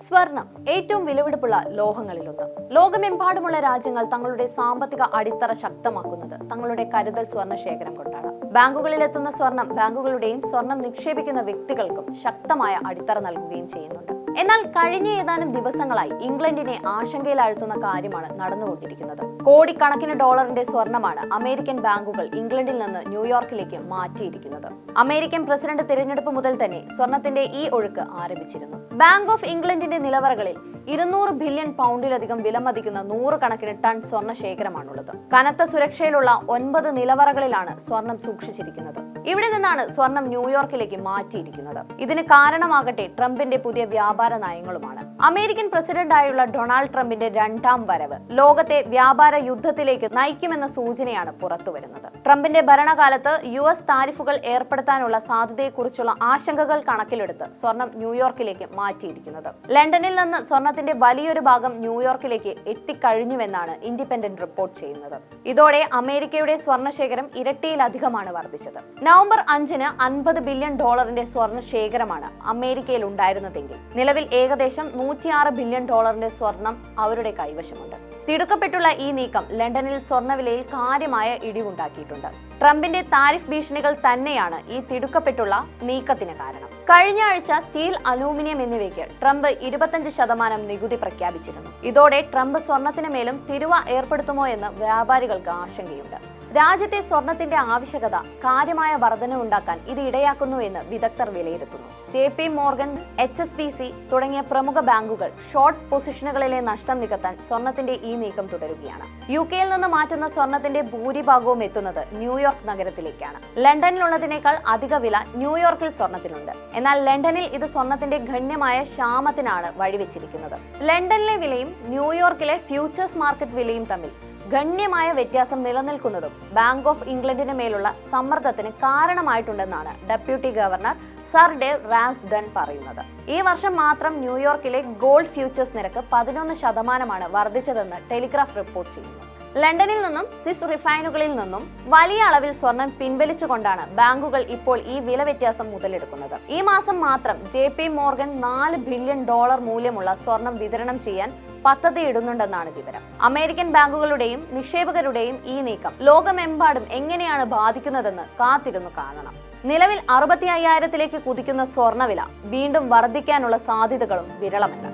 സ്വർണം ഏറ്റവും വിലപിടിപ്പുള്ള ലോഹങ്ങളിലൊന്ന്. ലോകമെമ്പാടുമുള്ള രാജ്യങ്ങൾ തങ്ങളുടെ സാമ്പത്തിക അടിത്തറ ശക്തമാക്കുന്നത് തങ്ങളുടെ കരുതൽ സ്വർണ്ണ ശേഖരം കൊണ്ടാണ്. ബാങ്കുകളിലെത്തുന്ന സ്വർണം ബാങ്കുകളുടെയും സ്വർണം നിക്ഷേപിക്കുന്ന വ്യക്തികൾക്കും ശക്തമായ അടിത്തറ നൽകുകയും ചെയ്യുന്നുണ്ട്. എന്നാൽ കഴിഞ്ഞ ഏതാനും ദിവസങ്ങളായി ഇംഗ്ലണ്ടിനെ ആശങ്കയിലാഴ്ത്തുന്ന കാര്യമാണ് നടന്നുകൊണ്ടിരിക്കുന്നത്. കോടിക്കണക്കിന് ഡോളറിന്റെ സ്വർണമാണ് അമേരിക്കൻ ബാങ്കുകൾ ഇംഗ്ലണ്ടിൽ നിന്ന് ന്യൂയോർക്കിലേക്ക് മാറ്റിയിരിക്കുന്നത്. അമേരിക്കൻ പ്രസിഡന്റ് തിരഞ്ഞെടുപ്പ് മുതൽ തന്നെ സ്വർണത്തിന്റെ ഈ ഒഴുക്ക് ആരംഭിച്ചിരുന്നു. ബാങ്ക് ഓഫ് ഇംഗ്ലണ്ടിന്റെ നിലവറകളിൽ 200 ബില്യൺ പൗണ്ടിലധികം വിലമതിക്കുന്ന 100 കണക്കിന് ടൺ സ്വർണ്ണ ശേഖരമാണുള്ളത്. കനത്ത സുരക്ഷയിലുള്ള 9 നിലവറകളിലാണ് സ്വർണം സൂക്ഷിച്ചിരിക്കുന്നത്. ഇവിടെ നിന്നാണ് സ്വർണം ന്യൂയോർക്കിലേക്ക് മാറ്റിയിരിക്കുന്നത്. ഇതിന് കാരണമാകട്ടെ ട്രംപിന്റെ പുതിയ വ്യാപാര നയങ്ങളുമാണ്. അമേരിക്കൻ പ്രസിഡന്റായുള്ള ഡൊണാൾഡ് ട്രംപിന്റെ 2ാം വരവ് ലോകത്തെ വ്യാപാര യുദ്ധത്തിലേക്ക് നയിക്കുമെന്ന സൂചനയാണ് പുറത്തുവരുന്നത്. ട്രംപിന്റെ ഭരണകാലത്ത് US താരിഫുകൾ ഏർപ്പെടുത്താനുള്ള സാധ്യതയെക്കുറിച്ചുള്ള ആശങ്കകൾ കണക്കിലെടുത്ത് സ്വർണം ന്യൂയോർക്കിലേക്ക് മാറ്റിയിരിക്കുന്നത്. ലണ്ടനിൽ നിന്ന് സ്വർണത്തിന്റെ വലിയൊരു ഭാഗം ന്യൂയോർക്കിലേക്ക് എത്തിക്കഴിഞ്ഞുവെന്നാണ് ഇൻഡിപെൻഡന്റ് റിപ്പോർട്ട് ചെയ്യുന്നത്. ഇതോടെ അമേരിക്കയുടെ സ്വർണ്ണശേഖരം ഇരട്ടിയിലധികമാണ് വർദ്ധിച്ചത്. നവംബർ 5-ന് 50 ബില്യൺ ഡോളറിന്റെ സ്വർണ്ണ ശേഖരമാണ് അമേരിക്കയിൽ ഉണ്ടായിരുന്നതെങ്കിൽ നിലവിൽ ഏകദേശം 106 ബില്യൺ ഡോളറിന്റെ സ്വർണം അവരുടെ കൈവശമുണ്ട്. തിടുക്കപ്പെട്ടുള്ള ഈ നീക്കം ലണ്ടനിൽ സ്വർണ്ണവിലയിൽ കാര്യമായ ഇടിവുണ്ടാക്കിയിട്ടുണ്ട്. ട്രംപിന്റെ താരിഫ് ഭീഷണികൾ തന്നെയാണ് ഈ തിടുക്കപ്പെട്ടുള്ള നീക്കത്തിന് കാരണം. കഴിഞ്ഞ ആഴ്ച സ്റ്റീൽ, അലൂമിനിയം എന്നിവയ്ക്ക് ട്രംപ് 25% നികുതി പ്രഖ്യാപിച്ചിരുന്നു. ഇതോടെ ട്രംപ് സ്വർണത്തിന് മേലും തിരുവ ഏർപ്പെടുത്തുമോ എന്ന് വ്യാപാരികൾക്ക് ആശങ്കയുണ്ട്. രാജ്യത്തെ സ്വർണത്തിന്റെ ആവശ്യകത കാര്യമായ വർധനവുണ്ടാക്കാൻ ഇത് ഇടയാക്കുന്നു എന്ന് വിദഗ്ധർ വിലയിരുത്തുന്നു. JP മോർഗൻ, HSBC തുടങ്ങിയ പ്രമുഖ ബാങ്കുകൾ ഷോർട്ട് പൊസിഷനുകളിലെ നഷ്ടം നികത്താൻ സ്വർണത്തിന്റെ ഈ നീക്കം തുടരുകയാണ്. UK-യിൽ നിന്ന് മാറ്റുന്ന സ്വർണത്തിന്റെ ഭൂരിഭാഗവും എത്തുന്നത് ന്യൂയോർക്ക് നഗരത്തിലേക്കാണ്. ലണ്ടനിലുള്ളതിനേക്കാൾ അധിക വില ന്യൂയോർക്കിൽ സ്വർണത്തിനുണ്ട്. എന്നാൽ ലണ്ടനിൽ ഇത് സ്വർണത്തിന്റെ ഗണ്യമായ ക്ഷാമത്തിനാണ് വഴിവെച്ചിരിക്കുന്നത്. ലണ്ടനിലെ വിലയും ന്യൂയോർക്കിലെ ഫ്യൂച്ചേഴ്സ് മാർക്കറ്റ് വിലയും തമ്മിൽ ഗണ്യമായ വ്യത്യാസം നിലനിൽക്കുന്നതും ബാങ്ക് ഓഫ് ഇംഗ്ലണ്ടിന് മേലുള്ള സമ്മർദ്ദത്തിന് കാരണമായിട്ടുണ്ടെന്നാണ് ഡെപ്യൂട്ടി ഗവർണർ സർ ഡേവ് റാംസ്ഡൺ പറയുന്നത്. ഈ വർഷം മാത്രം ന്യൂയോർക്കിലെ ഗോൾഡ് ഫ്യൂച്ചേഴ്സ് നിരക്ക് 11% വർദ്ധിച്ചതെന്ന് ടെലിഗ്രാഫ് റിപ്പോർട്ട് ചെയ്യുന്നു. ലണ്ടനിൽ നിന്നും സ്വിസ് റിഫൈനുകളിൽ നിന്നും വലിയ അളവിൽ സ്വർണം പിൻവലിച്ചുകൊണ്ടാണ് ബാങ്കുകൾ ഇപ്പോൾ ഈ വില വ്യത്യാസം മുതലെടുക്കുന്നത്. ഈ മാസം മാത്രം JP മോർഗൻ 4 ബില്യൺ ഡോളർ മൂല്യമുള്ള സ്വർണം വിതരണം ചെയ്യാൻ പദ്ധതിയിടുന്നുണ്ടെന്നാണ് വിവരം. അമേരിക്കൻ ബാങ്കുകളുടെയും നിക്ഷേപകരുടെയും ഈ നീക്കം ലോകമെമ്പാടും എങ്ങനെയാണ് ബാധിക്കുന്നതെന്ന് കാത്തിരുന്നു കാണണം. നിലവിൽ 65,000-ലേക്ക് കുതിക്കുന്ന സ്വർണ്ണവില വീണ്ടും വർദ്ധിക്കാനുള്ള സാധ്യതകളും വിരളമല്ല.